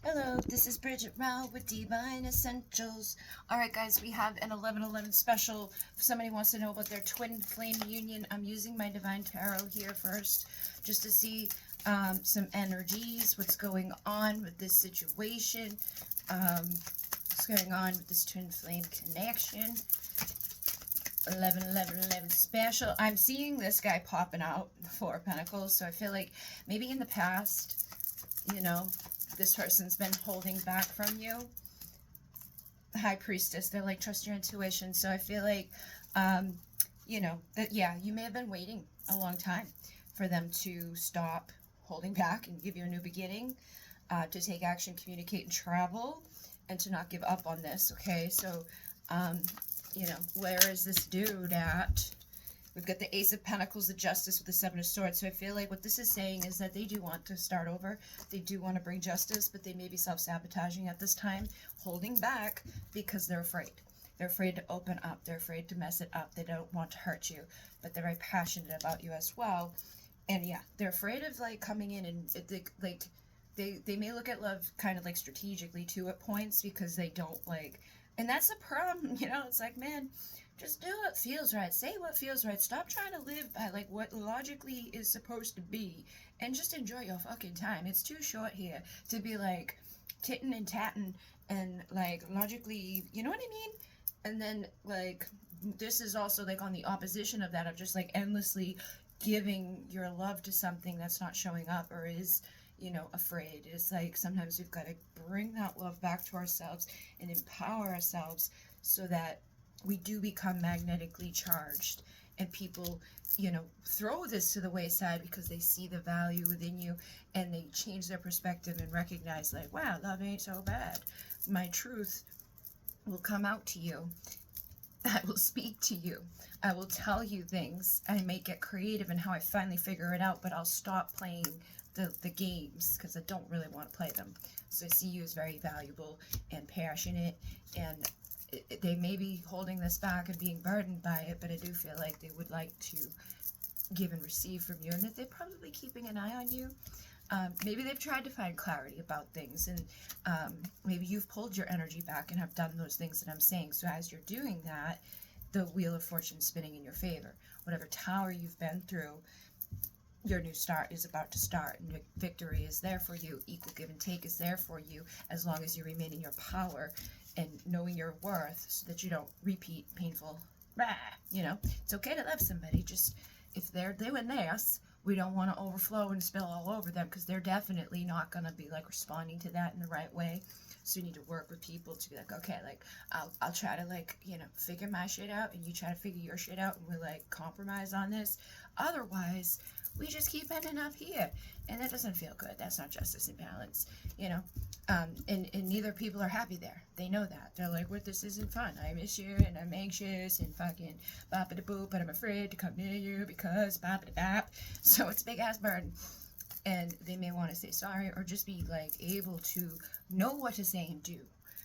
Hello, this is Bridget Rao with Divine Essentials. Alright guys, we have an 11/11 special. If somebody wants to know about their twin flame union, I'm using my Divine Tarot here first just to see some energies, what's going on with this situation, what's going on with this twin flame connection. 11/11/11 special. I'm seeing this guy popping out, the Four of Pentacles, so I feel like maybe in the past, you know, this person's been holding back from you. The High Priestess, they're like, trust your intuition. So I feel like, you know, that, yeah, you may have been waiting a long time for them to stop holding back and give you a new beginning, to take action, communicate, and travel, and to not give up on this, okay? So, you know, where is this dude at? We've got the Ace of Pentacles, the Justice with the Seven of Swords. So I feel like what this is saying is that they do want to start over. They do want to bring justice, but they may be self-sabotaging at this time, holding back because they're afraid. They're afraid to open up. They're afraid to mess it up. They don't want to hurt you, but they're very passionate about you as well. And yeah, they're afraid of like coming in and they may look at love kind of like strategically too at points, because they don't like, and that's the problem, you know. It's like, man, just do what feels right. Say what feels right. Stop trying to live by like what logically is supposed to be, and just enjoy your fucking time. It's too short here to be like titting and tatting and like logically, you know what I mean? And then like this is also like on the opposition of that, of just like endlessly giving your love to something that's not showing up or is, you know, afraid. It's like sometimes we've got to bring that love back to ourselves and empower ourselves so that we do become magnetically charged, and people, you know, throw this to the wayside because they see the value within you and they change their perspective and recognize like, wow, love ain't so bad. My truth will come out to you. I will speak to you. I will tell you things. I may get creative in how I finally figure it out, but I'll stop playing the games because I don't really want to play them. So I see you as very valuable and passionate, and they may be holding this back and being burdened by it, but I do feel like they would like to give and receive from you, and that they're probably keeping an eye on you. Maybe they've tried to find clarity about things, and maybe you've pulled your energy back and have done those things that I'm saying. So as you're doing that, the Wheel of Fortune spinning in your favor. Whatever tower you've been through, your new start is about to start, and victory is there for you. Equal give and take is there for you, as long as you remain in your power and knowing your worth, so that you don't repeat painful, you know. It's okay to love somebody, just if they're doing this, we don't want to overflow and spill all over them, because they're definitely not going to be like responding to that in the right way. So you need to work with people to be like, okay, like I'll try to like, you know, figure my shit out and you try to figure your shit out, and we like compromise on this. Otherwise, we just keep ending up here, and that doesn't feel good. That's not justice and balance, you know. And neither people are happy there. They know that. They're like, well, this isn't fun. I miss you, and I'm anxious, and fucking bop-a-da-boop, but I'm afraid to come near you because bop-a-da-bop. So it's a big-ass burden. And they may want to say sorry, or just be, like, able to know what to say and do.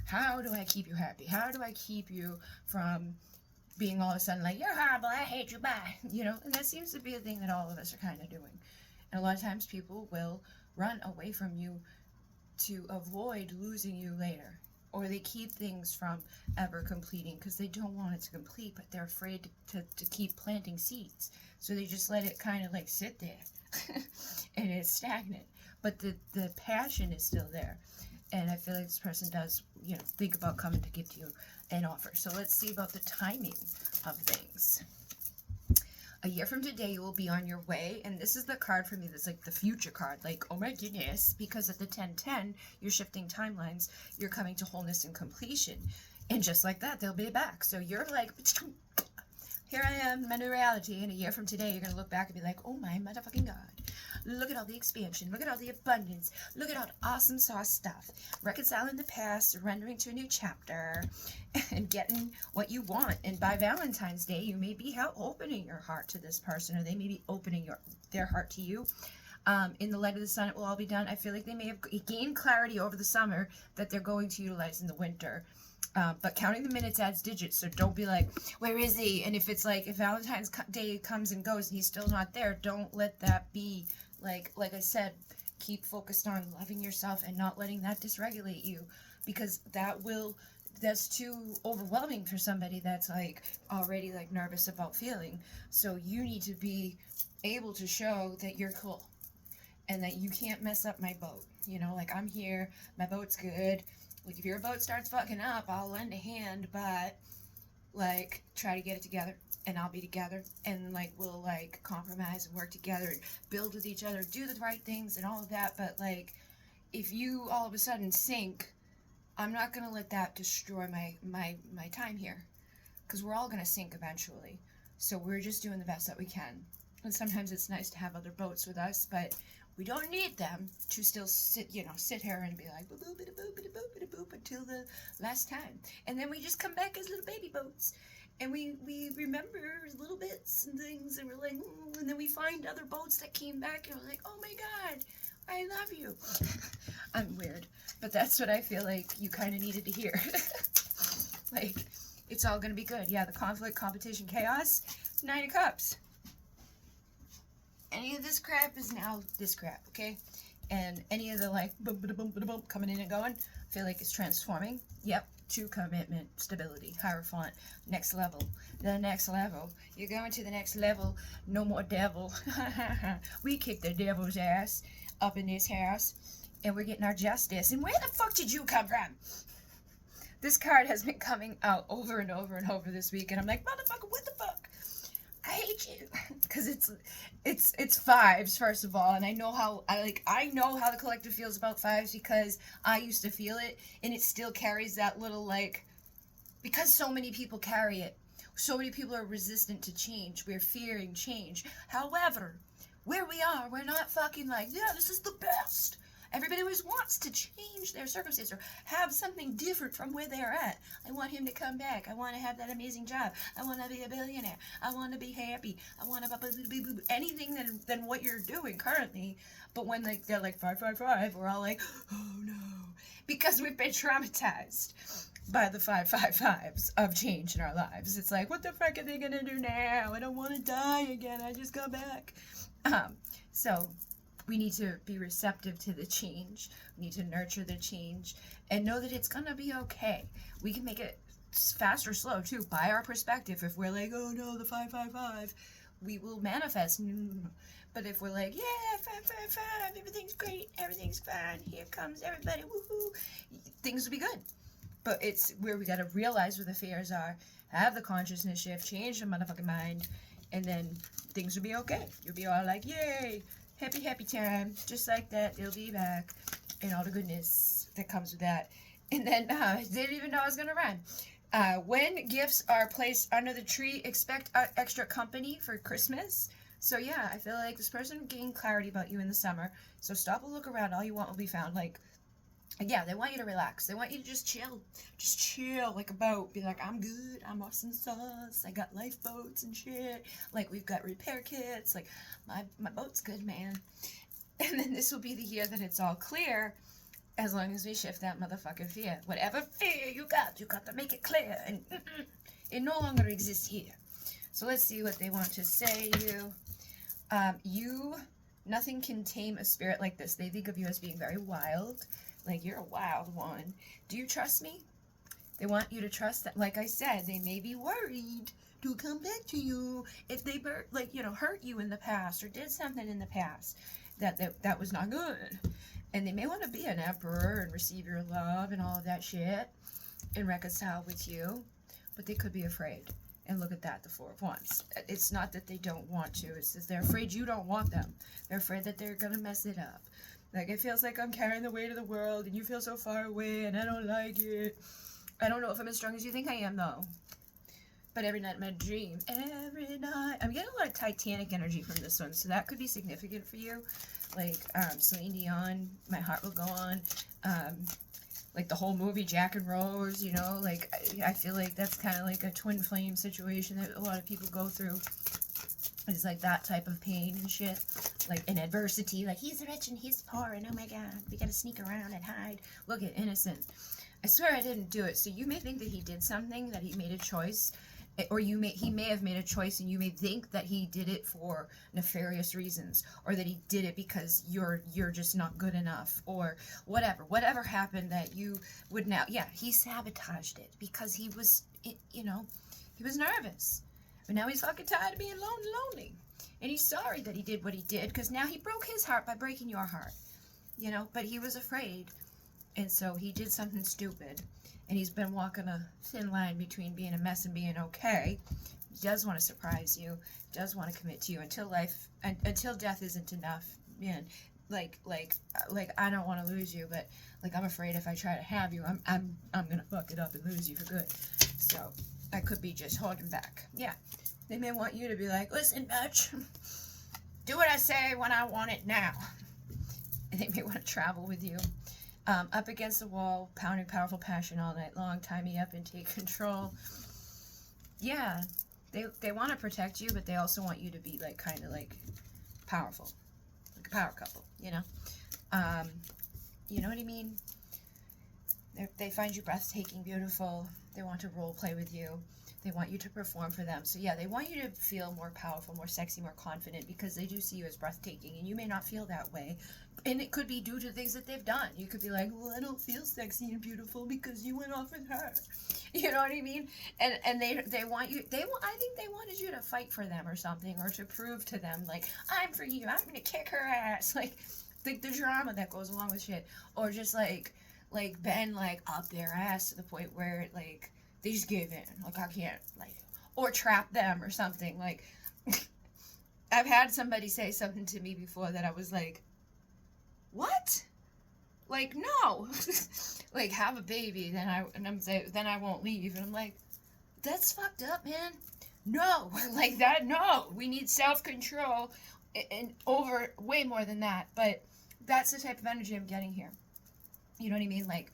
How do I keep you happy? How do I keep you from being all of a sudden like, you're horrible, I hate you, bye. You know, and that seems to be a thing that all of us are kind of doing. And a lot of times people will run away from you to avoid losing you later, or they keep things from ever completing because they don't want it to complete, but they're afraid to keep planting seeds, so they just let it kind of like sit there and it's stagnant, but the passion is still there. And I feel like this person does, you know, think about coming to give you an offer. So let's see about the timing of things. A year from today, you will be on your way. And this is the card for me that's like the future card. Like, oh my goodness, because at the 10-10, you're shifting timelines. You're coming to wholeness and completion. And just like that, they'll be back. So you're like, here I am, my new reality. And a year from today, you're going to look back and be like, oh my motherfucking God. Look at all the expansion. Look at all the abundance. Look at all the awesome sauce stuff. Reconciling the past, surrendering to a new chapter, and getting what you want. And by Valentine's Day, you may be opening your heart to this person, or they may be opening their heart to you. In the light of the sun, it will all be done. I feel like they may have gained clarity over the summer that they're going to utilize in the winter. But counting the minutes adds digits, so don't be like, where is he? And if it's like, if Valentine's Day comes and goes and he's still not there, don't let that be, like I said, Keep focused on loving yourself and not letting that dysregulate you, because that's too overwhelming for somebody that's like already like nervous about feeling. So you need to be able to show that you're cool and that you can't mess up my boat. You know, like, I'm here, my boat's good. Like, if your boat starts fucking up, I'll lend a hand, but like, try to get it together, and I'll be together, and like, we'll like compromise and work together and build with each other, do the right things and all of that. But like, if you all of a sudden sink, I'm not gonna let that destroy my time here, because we're all gonna sink eventually. So we're just doing the best that we can. And sometimes it's nice to have other boats with us, but we don't need them to still sit here and be like boop boop boop boop boop boop until the last time. And then we just come back as little baby boats, and we remember little bits and things, and we're like, and then we find other boats that came back, and we're like, oh my god, I love you. I'm weird, but that's what I feel like you kind of needed to hear. Like, it's all gonna be good. Yeah, the conflict, competition, chaos, 9 of Cups. Any of this crap is now this crap, okay? And any of the like boom, boom, boom, boom, boom, coming in and going, I feel like it's transforming. Yep, to commitment, stability, Hierophant, next level, the next level. You're going to the next level. No more devil. We kicked the devil's ass up in this house, and we're getting our justice. And where the fuck did you come from? This card has been coming out over and over and over this week, and I'm like, motherfucker, what the fuck? I hate you, because it's fives, first of all, and I know how the collective feels about fives, because I used to feel it, and it still carries that little, like, because so many people carry it, so many people are resistant to change, we're fearing change. However, where we are, we're not fucking like, yeah, this is the best. Everybody always wants to change their circumstance or have something different from where they're at. I want him to come back. I want to have that amazing job. I want to be a billionaire. I want to be happy. I want to be anything than what you're doing currently. But when they're like 555, we're all like, oh no, because we've been traumatized by the 555s of change in our lives. It's like, what the fuck are they gonna do now? I don't want to die again. I just got back. So we need to be receptive to the change. We need to nurture the change and know that it's gonna be okay. We can make it fast or slow too by our perspective. If we're like, oh no, the 555, we will manifest. But if we're like, yeah, 555, everything's great, everything's fine, here comes everybody, woohoo, things will be good. But it's where we gotta realize where the fears are, have the consciousness shift, change the motherfucking mind, and then things will be okay. You'll be all like, yay, happy, happy time, just like that, it'll be back, and all the goodness that comes with that. And then, didn't even know I was gonna rhyme. When gifts are placed under the tree, expect extra company for Christmas. So yeah, I feel like this person gained clarity about you in the summer, so stop and look around, all you want will be found. Like, yeah, they want you to relax. They want you to just chill like a boat. Be like, I'm good, I'm awesome sauce, I got lifeboats and shit. Like, we've got repair kits. Like, my boat's good, man. And then this will be the year that it's all clear, as long as we shift that motherfucking fear. Whatever fear you got to make it clear. And it no longer exists here. So let's see what they want to say to you. Nothing can tame a spirit like this. They think of you as being very wild. Like, you're a wild one. Do you trust me? They want you to trust that. Like I said, they may be worried to come back to you if they, like, you know, hurt you in the past or did something in the past that was not good. And they may want to be an emperor and receive your love and all of that shit and reconcile with you. But they could be afraid. And look at that, the Four of Wands. It's not that they don't want to. It's that they're afraid you don't want them. They're afraid that they're going to mess it up. Like, it feels like I'm carrying the weight of the world, and you feel so far away, and I don't like it. I don't know if I'm as strong as you think I am, though. But every night in my dream, every night, I'm getting a lot of Titanic energy from this one, so that could be significant for you. Like, Celine Dion, My Heart Will Go On. Like, the whole movie, Jack and Rose, you know? Like, I feel like that's kind of like a twin flame situation that a lot of people go through. It's like that type of pain and shit. Like, in adversity. Like, he's rich and he's poor, and oh my god, we gotta sneak around and hide. Look at innocent. I swear I didn't do it. So you may think that he did something, that he made a choice, Or he may have made a choice and you may think that he did it for nefarious reasons, or that he did it because you're just not good enough, or whatever happened that you would now, yeah, he sabotaged it because he was, you know, he was nervous, but now he's fucking tired of being lonely, and he's sorry that he did what he did, because now he broke his heart by breaking your heart, you know, but he was afraid, and so he did something stupid. And he's been walking a thin line between being a mess and being okay. He does want to surprise you, does want to commit to you until death isn't enough. Man, like I don't want to lose you, but like I'm afraid if I try to have you, I'm gonna fuck it up and lose you for good. So I could be just holding back. Yeah, they may want you to be like, listen, bitch, do what I say when I want it now. And they may want to travel with you. Up against the wall, pounding powerful passion all night long, tie me up and take control. Yeah, they want to protect you, but they also want you to be like kind of like powerful, like a power couple, you know? You know what I mean? They find you breathtaking, beautiful. They want to role play with you. They want you to perform for them. So yeah, they want you to feel more powerful, more sexy, more confident, because they do see you as breathtaking, and you may not feel that way. And it could be due to things that they've done. You could be like, well, I don't feel sexy and beautiful because you went off with her. You know what I mean? And they want you, I think they wanted you to fight for them or something, or to prove to them, like, I'm for you, I'm gonna kick her ass. Like the drama that goes along with shit. Or just like been like up their ass to the point where like they just give in, like I can't, like, or trap them or something. Like I've had somebody say something to me before that I was like, what? Like, no. Like, have a baby, then I won't leave. And I'm like, that's fucked up, man. No, like that, no. We need self-control and over way more than that. But that's the type of energy I'm getting here. You know what I mean? Like,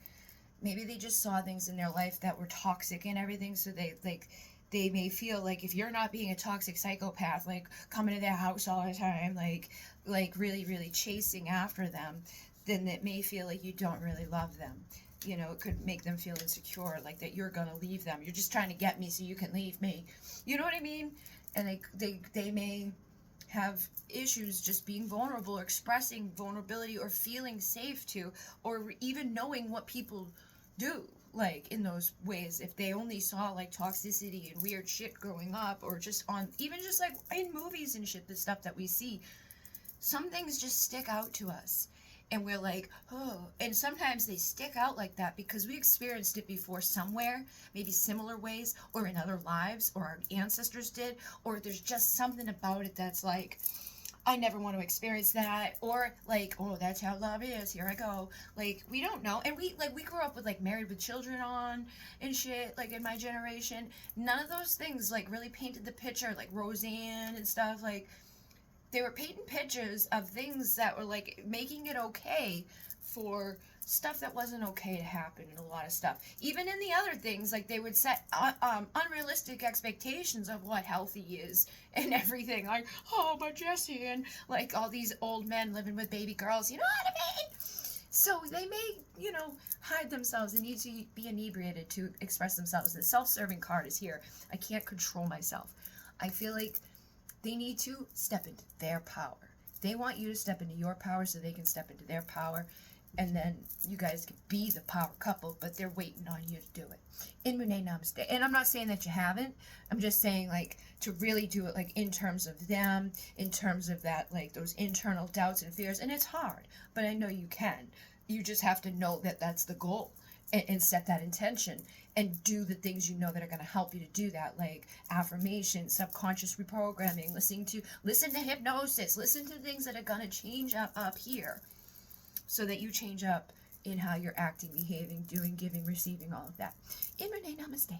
maybe they just saw things in their life that were toxic and everything, so they may feel like if you're not being a toxic psychopath, like coming to their house all the time, like really, really chasing after them, then it may feel like you don't really love them. You know, it could make them feel insecure, like that you're gonna leave them. You're just trying to get me so you can leave me. You know what I mean? And they may have issues just being vulnerable, or expressing vulnerability, or feeling safe to, or even knowing what people do, like in those ways. If they only saw like toxicity and weird shit growing up, or just on, even just like in movies and shit, the stuff that we see, some things just stick out to us, and we're like, oh. And sometimes they stick out like that because we experienced it before somewhere, maybe similar ways, or in other lives, or our ancestors did, or there's just something about it that's like, I never want to experience that, or like, oh, that's how love is, here I go. Like, we don't know. And we grew up with like Married with Children on and shit, like in my generation. None of those things like really painted the picture, like Roseanne and stuff. Like, they were painting pictures of things that were like making it okay for stuff that wasn't okay to happen, and a lot of stuff. Even in the other things, like they would set unrealistic expectations of what healthy is and everything. Like, oh, but Jesse, and like all these old men living with baby girls, you know what I mean? So they may, you know, hide themselves and need to be inebriated to express themselves. The self-serving card is here. I can't control myself. I feel like they need to step into their power. They want you to step into your power so they can step into their power. And then you guys can be the power couple, but they're waiting on you to do it. In Renee Namaste. And I'm not saying that you haven't. I'm just saying, like, to really do it, like, in terms of them, in terms of that, like, those internal doubts and fears. And it's hard, but I know you can. You just have to know that that's the goal, and set that intention, and do the things you know that are going to help you to do that, like affirmation, subconscious reprogramming, listen to hypnosis, listen to things that are going to change up here, so that you change up in how you're acting, behaving, doing, giving, receiving, all of that. In Renee Namaste.